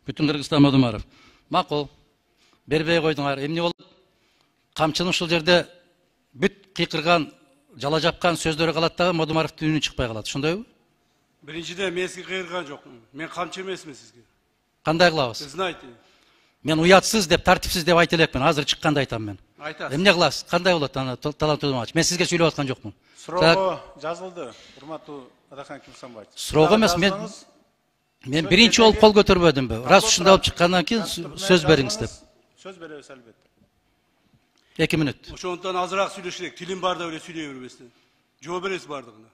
Bütün Kırgızstan Modumаров. Макул. Бербей койдуңар. Эмне болот? Камчынын ушул жерде бүт кыйкырган, жала жапкан сөздөрү калат дагы Modумаровдун үнү чыкпай калат. Ошондойбу? Биринчиден мен сизге кыйырган жокмун. Мен камчы эмесмин сизге. Кандай кылабыз? Знаете. Мен уятсыз деп, тартипсиз деп айта элекмин. Азыр чыкканда айтам мен. Айтасыз. Эмне кыласыз? Кандай болот аны талант Modумарович? Мен сизге сүйлөп аткан жокмун. Суроо жазылды. Урматтуу Адахан Кимсанбаевич. Суроо эмес, мен биринчи болуп кол көтөрбөдүмбү. Раз ушундай болуп чыккандан кийин сөз бериңиз деп. Söz berебиз албетте. 2 мүнөт. Ошондон азыраак сүйлөшөлүк. Тилим барда эле сүйлөй бербестен. Жооп бересиз бардыгына.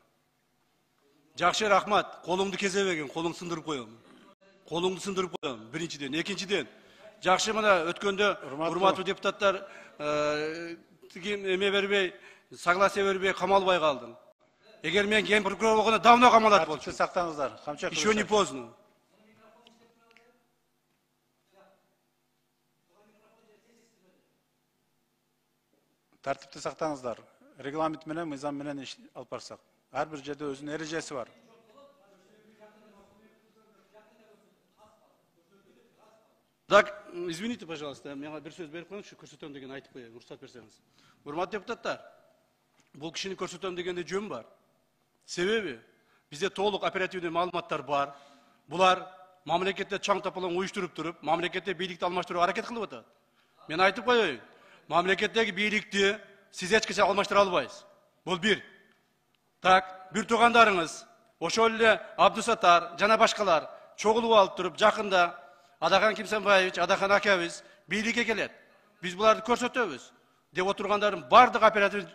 Жакшы, рахмат. Колуңду кезебеген, колуңду сындырып коем. Колуңду сындырып коем. Биринчиден, экинчиден. Жакшы, мына өткөндө урматтуу депутаттар эме бербей, согласие бербей камалбай калдың. Эгер мен ген прокурор болгондо давно камалат болчу. Сактаңыздар. Камчак. Еще не поздно. Тартипти сактаңыздар. Регламент менен, мыйзам менен иш алып барсак. Ар бир жерде өзүнүн эрежеси бар. Так, извините, пожалуйста, мен бир сөз берип коюңузчу, көрсөтөм деген айтып коеюн, уруксат берсеңиз. Урматтуу депутаттар, бул кишини көрсөтөм дегенде жөн бар. Себеби бизде толук оперативдүү маалыматтар бар. Булар мамлекетте чаң тапалаң уюштуруп туруп, мамлекетте бийликти алмаштырууга аракет кылып атат. Мен айтып коеюн, мамлекеттеги бийликти сиз эч качан алмаштыра албайсыз. Бул бир. Так, бир туугандарыңыз, ошол эле Абдусаттар жана башкалар чогулуп алып туруп, жакында Адахан Кимсанбаевич, Адахан акабыз бийликке келет. Биз буларды көрсөтөбүз деп отургандардын бардык оператив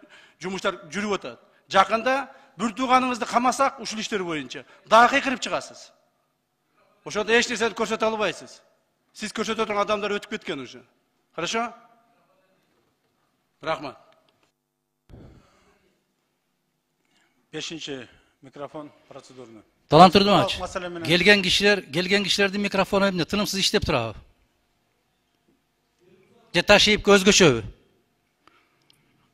жумуштар жүрүп атат. Жакында бир тууганыңызды камасак ушул иштер боюнча дагы кыйкырып чыгасыз. Ошондо эч нерсени көрсөтө албайсыз. Сиз көрсөтө турган адамдар өтүп кеткен уже. Хорошо? Рахмат. 5-нчи микрофон процедурный. Талант Turdumovich, келген кишилердин микрофону эмне тынымсыз иштеп турабы? Же ташыйып өзгөчөбү?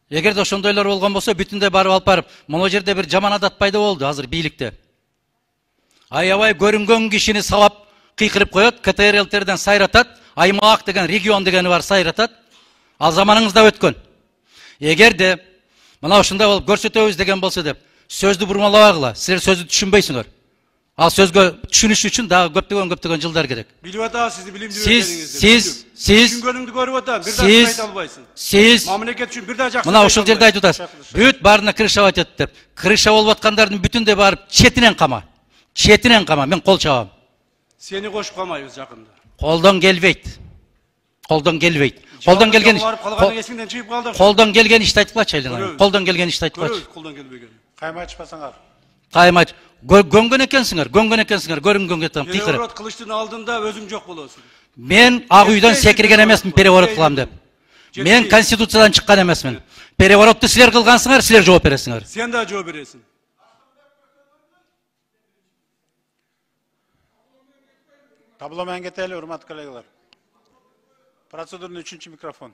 Эгерде ошондойлор болгон болсо, бүтүндөй барып алып барып, могу жерде бир жаман адат пайда болду азыр бийликте. Аябай көрүнгөн кишини салап кыйкырып коет, КТРЛтерден сайратат, аймак деген, регион дегени бар сайратат. Ал заманыңызда өткөн. Эгерде мына ушундай болуп көрсөтөбүз деген болсо деп, сөздү бурмалабагыла, силер сөздү түшүнбөйсүңөр. Ал сөзгө түшүнүш үчүн дагы көптөгөн жылдар керек. Билип атабыз сизди билимдүү экениңизди. Сиз түшүнгөнүңдү көрүп атам, бир дагы айта албайсың. Сиз мамлекет үчүн бир дагы жакшы. Мына ушул жерде айтып атасыз. Бүт баарына крышавать этип деп. Крыша болуп аткандардын бүтүндөй барып четинен кама. Четинен кама, мен кол чабам. Сени кошуп камайбыз жакында. Колдон келбейт. Колдон келбейт. Колдон келген ишти айтып чайланайын. Колдон келген ишти айтып калчы. Колдон келбеген. Кайма ачпасаңар. Каймач, гөнгөн экенсиңер, көрүнгөн кетем, кыйкырып. Переворот кылыштын алдында өзүң жок болосуң. Мен ак үйдөн секирген эмесмин переворот кылам деп. Мен конституциядан чыккан эмесмин. Переворотты силер кылгансыңар, силер жооп бересиңер. Сен да жооп бересиң. Табло менен кетели, урматтуу коллегалар. Процедурный 3-микрофон.